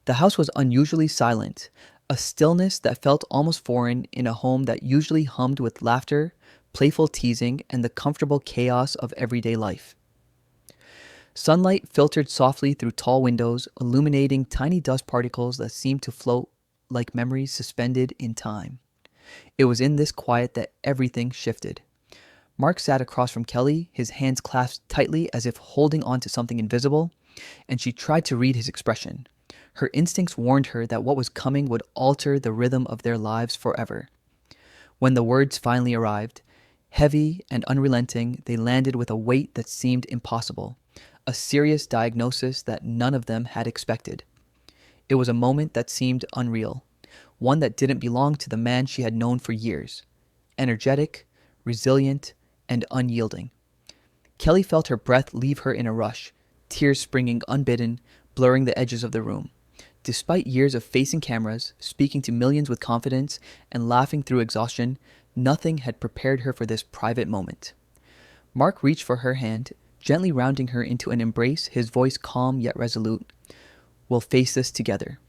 The house was unusually silent, a stillness that felt almost foreign in a home that usually hummed with laughter, playful teasing, and the comfortable chaos of everyday life. Sunlight filtered softly through tall windows, illuminating tiny dust particles that seemed to float like memories suspended in time. It was in this quiet that everything shifted. Mark sat across from Kelly, his hands clasped tightly as if holding on to something invisible, and she tried to read his expression. Her instincts warned her that what was coming would alter the rhythm of their lives forever. When the words finally arrived, heavy and unrelenting, they landed with a weight that seemed impossible, a serious diagnosis that none of them had expected. It was a moment that seemed unreal, one that didn't belong to the man she had known for years. Energetic, resilient, and unyielding. Kelly felt her breath leave her in a rush, tears springing unbidden, blurring the edges of the room. Despite years of facing cameras, speaking to millions with confidence, and laughing through exhaustion, nothing had prepared her for this private moment. Mark reached for her hand, gently rounding her into an embrace, his voice calm yet resolute. "We'll face this together."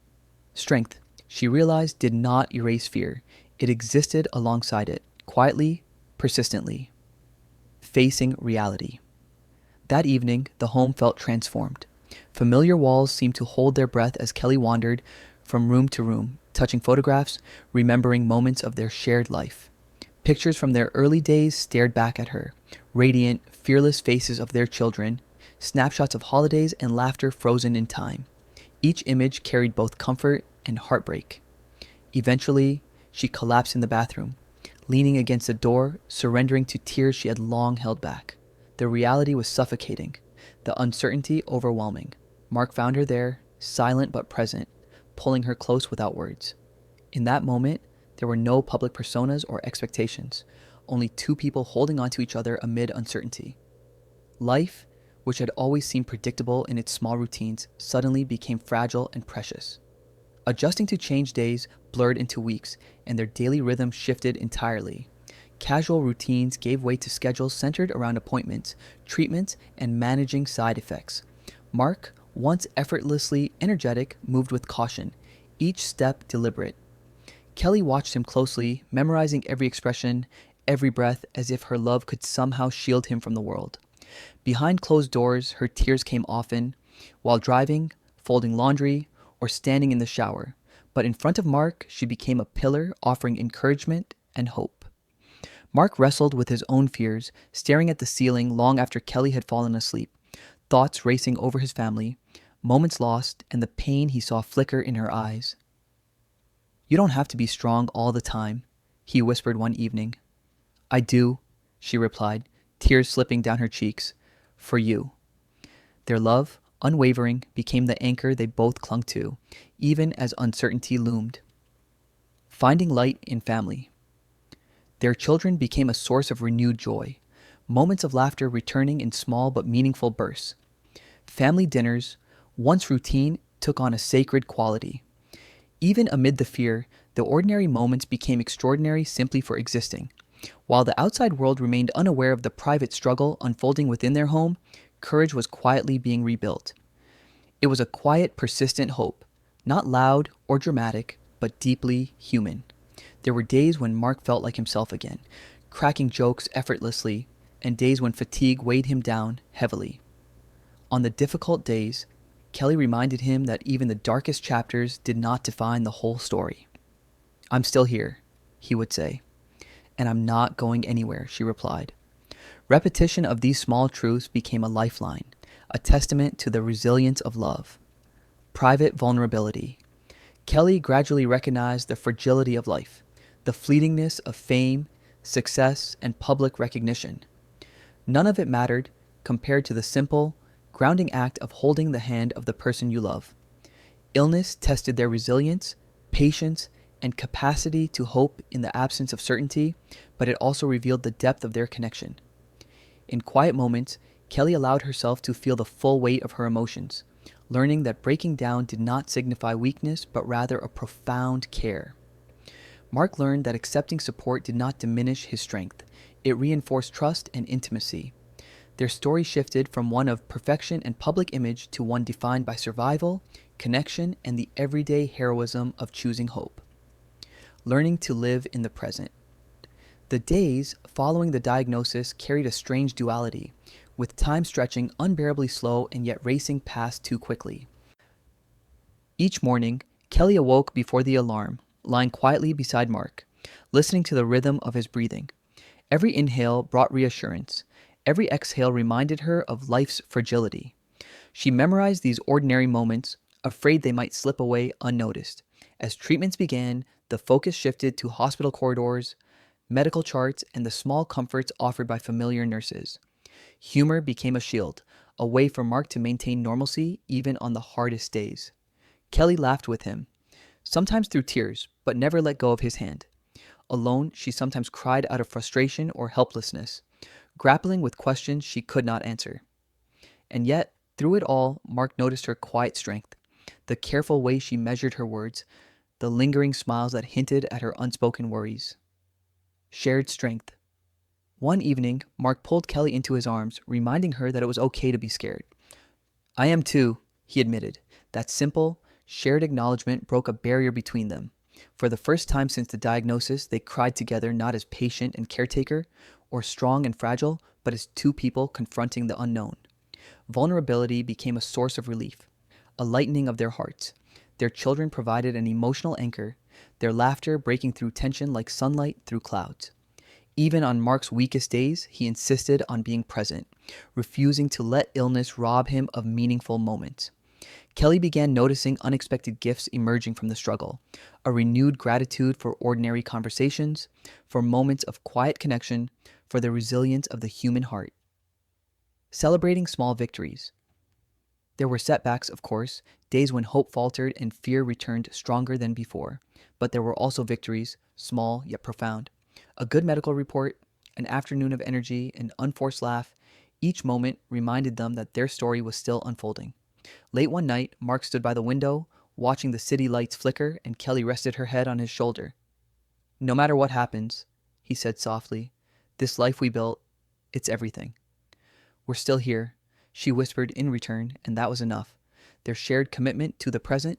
Strength, she realized, did not erase fear. It existed alongside it, quietly, persistently. Facing reality. That evening, the home felt transformed. Familiar walls seemed to hold their breath as Kelly wandered from room to room, touching photographs, remembering moments of their shared life. Pictures from their early days stared back at her, radiant, fearless faces of their children, snapshots of holidays and laughter frozen in time. Each image carried both comfort and heartbreak. Eventually, she collapsed in the bathroom, leaning against the door, surrendering to tears she had long held back. The reality was suffocating, the uncertainty overwhelming. Mark found her there, silent but present, pulling her close without words. In that moment, there were no public personas or expectations, only two people holding on to each other amid uncertainty. Life, which had always seemed predictable in its small routines, suddenly became fragile and precious. Adjusting to changed days blurred into weeks, and their daily rhythm shifted entirely. Casual routines gave way to schedules centered around appointments, treatments, and managing side effects. Mark, once effortlessly energetic, moved with caution, each step deliberate. Kelly watched him closely, memorizing every expression, every breath, as if her love could somehow shield him from the world. Behind closed doors, her tears came often, while driving, folding laundry, or standing in the shower. But in front of Mark, she became a pillar, offering encouragement and hope. Mark wrestled with his own fears, staring at the ceiling long after Kelly had fallen asleep, thoughts racing over his family, moments lost, and the pain he saw flicker in her eyes. "You don't have to be strong all the time," he whispered one evening. "I do," she replied, tears slipping down her cheeks. "For you." Their love, unwavering, became the anchor they both clung to, even as uncertainty loomed. Finding light in family. Their children became a source of renewed joy, moments of laughter returning in small but meaningful bursts. Family dinners, once routine, took on a sacred quality. Even amid the fear, the ordinary moments became extraordinary simply for existing. While the outside world remained unaware of the private struggle unfolding within their home, courage was quietly being rebuilt. It was a quiet, persistent hope, not loud or dramatic, but deeply human. There were days when Mark felt like himself again, cracking jokes effortlessly, and days when fatigue weighed him down heavily. On the difficult days, Kelly reminded him that even the darkest chapters did not define the whole story. "I'm still here," he would say. "And I'm not going anywhere," she replied. Repetition of these small truths became a lifeline, a testament to the resilience of love. Private vulnerability. Kelly gradually recognized the fragility of life, the fleetingness of fame, success, and public recognition. None of it mattered compared to the simple, grounding act of holding the hand of the person you love. Illness tested their resilience, patience, and capacity to hope in the absence of certainty, but it also revealed the depth of their connection. In quiet moments, Kelly allowed herself to feel the full weight of her emotions, learning that breaking down did not signify weakness, but rather a profound care. Mark learned that accepting support did not diminish his strength. It reinforced trust and intimacy. Their story shifted from one of perfection and public image to one defined by survival, connection, and the everyday heroism of choosing hope. Learning to live in the present. The days following the diagnosis carried a strange duality, with time stretching unbearably slow and yet racing past too quickly. Each morning, Kelly awoke before the alarm, lying quietly beside Mark, listening to the rhythm of his breathing. Every inhale brought reassurance. Every exhale reminded her of life's fragility. She memorized these ordinary moments, afraid they might slip away unnoticed. As treatments began, the focus shifted to hospital corridors, medical charts, and the small comforts offered by familiar nurses. Humor became a shield, a way for Mark to maintain normalcy even on the hardest days. Kelly laughed with him, sometimes through tears, but never let go of his hand. Alone, she sometimes cried out of frustration or helplessness, grappling with questions she could not answer. And yet, through it all, Mark noticed her quiet strength, the careful way she measured her words, the lingering smiles that hinted at her unspoken worries. Shared strength. One evening, Mark pulled Kelly into his arms, reminding her that it was okay to be scared. I am too, he admitted. That simple, shared acknowledgement broke a barrier between them. For the first time since the diagnosis, they cried together not as patient and caretaker, or strong and fragile, but as two people confronting the unknown. Vulnerability became a source of relief, a lightening of their hearts. Their children provided an emotional anchor, their laughter breaking through tension like sunlight through clouds. Even on Mark's weakest days, he insisted on being present, refusing to let illness rob him of meaningful moments. Kelly began noticing unexpected gifts emerging from the struggle, a renewed gratitude for ordinary conversations, for moments of quiet connection, for the resilience of the human heart. Celebrating small victories. There were setbacks, of course, days when hope faltered and fear returned stronger than before. But there were also victories, small yet profound. A good medical report, an afternoon of energy, an unforced laugh. Each moment reminded them that their story was still unfolding. Late one night, Mark stood by the window, watching the city lights flicker, and Kelly rested her head on his shoulder. No matter what happens, he said softly, this life we built, it's everything. We're still here, she whispered in return, and that was enough. Their shared commitment to the present,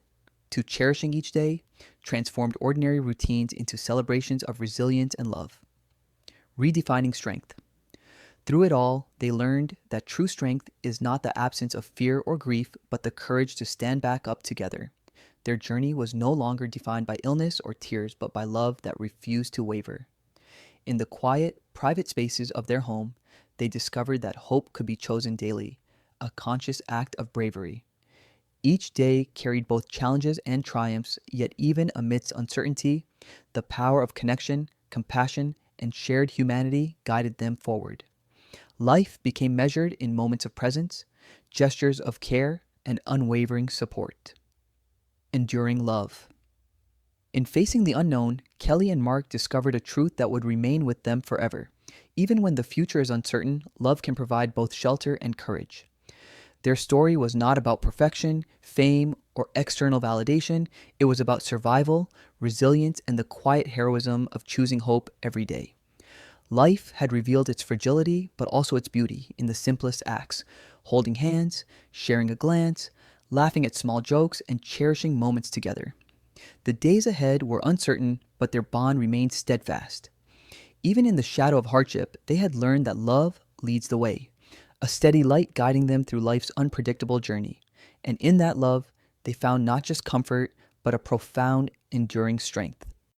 to cherishing each day, transformed ordinary routines into celebrations of resilience and love. Redefining strength. Through it all, they learned that true strength is not the absence of fear or grief, but the courage to stand back up together. Their journey was no longer defined by illness or tears, but by love that refused to waver. In the quiet, private spaces of their home, they discovered that hope could be chosen daily, a conscious act of bravery. Each day carried both challenges and triumphs, yet even amidst uncertainty, the power of connection, compassion, and shared humanity guided them forward. Life became measured in moments of presence, gestures of care, and unwavering support. Enduring love. In facing the unknown, Kelly and Mark discovered a truth that would remain with them forever. Even when the future is uncertain, love can provide both shelter and courage. Their story was not about perfection, fame, or external validation. It was about survival, resilience, and the quiet heroism of choosing hope every day. Life had revealed its fragility, but also its beauty in the simplest acts, holding hands, sharing a glance, laughing at small jokes, and cherishing moments together. The days ahead were uncertain, but their bond remained steadfast. Even in the shadow of hardship, they had learned that love leads the way, a steady light guiding them through life's unpredictable journey. And in that love, they found not just comfort, but a profound, enduring strength.